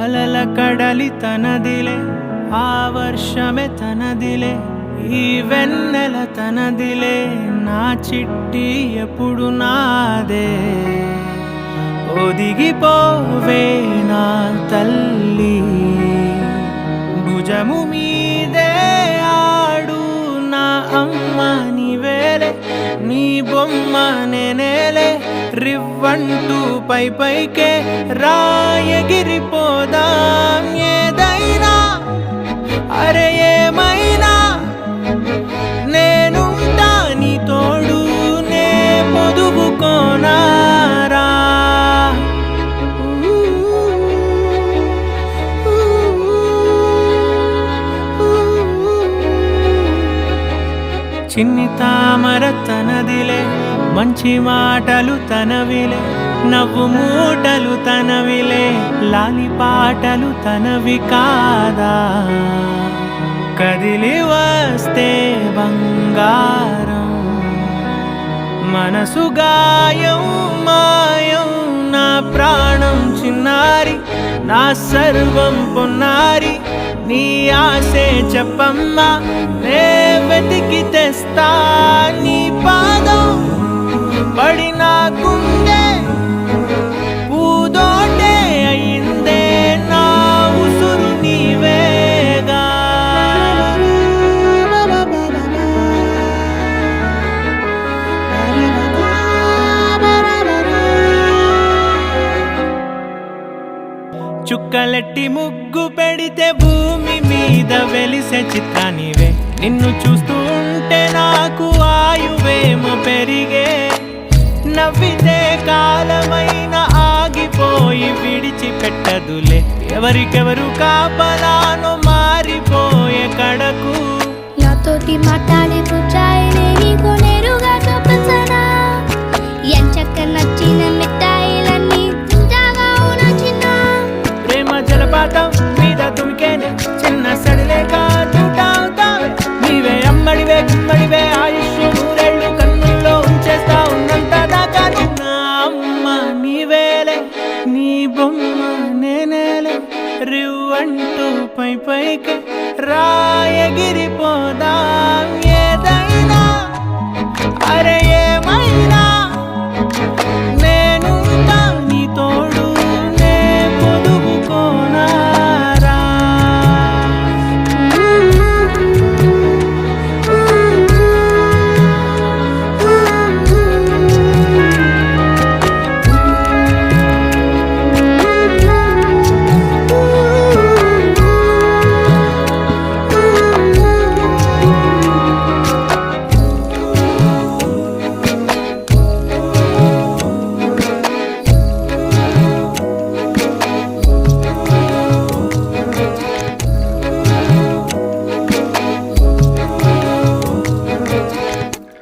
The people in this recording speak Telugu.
అలల కడలి తనదిలే, ఆ వర్షమే తనదిలే, ఈ వెన్నెల తనదిలే, నా చిట్టి ఎప్పుడు నాదే. ఒదిగిపోవే నా తల్లి, భుజము మీదే ఆడు నా అమ్మ నీవేలే, నీ బొమ్మ నేనేలే, రివ్వంటూ పై పైకే రాయగిరిపోదాం. ఏదైనా అరే ఏమైనా నేనుంటా నీ తోడు, నే పొదుగుకోనారా. చిన్ని తామర తనదిలే, మంచి మాటలు తనవిలే, నవ్వు మూటలు తనవిలే, లాలి పాటలు తనవి కాదా. కదిలి వస్తే బంగారం, మనసు గాయం మాయం, నా ప్రాణం చిన్నారి, నా సర్వం పొన్నారి, నీ ఆశే చెప్పమ్మా, నే వెతికి తెస్తా నీ పాదం. పడి నాకుండే పూదోటే అయిందే, నా ఉసురు నీవేగా. చుక్కలెట్టి ముగ్గు పెడితే భూమి మీద వెలిసే చిత్రానివే, నిన్ను చూస్తూ ఉంటే నాకు ఆయువేమో పెరిగే. నవ్వితే కాలమైన ఆగిపోయి విడిచిపెట్టదులే, ఎవరికెవరు కాపలానో మారిపోయే కడకు. నాతోటి మాట్లాడే